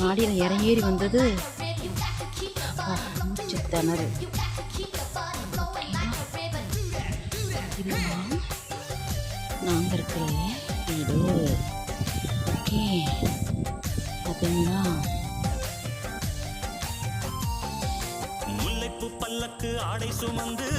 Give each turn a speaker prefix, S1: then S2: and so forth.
S1: மாடியில் இறங்கேறி வந்தது மூச்சு திணறு. இதுதான் நாங்கள் இருக்கிற வீடு. ஓகே, பார்த்தீங்களா?
S2: முல்லைப்பூ பல்லக்கு ஆடை சுமந்து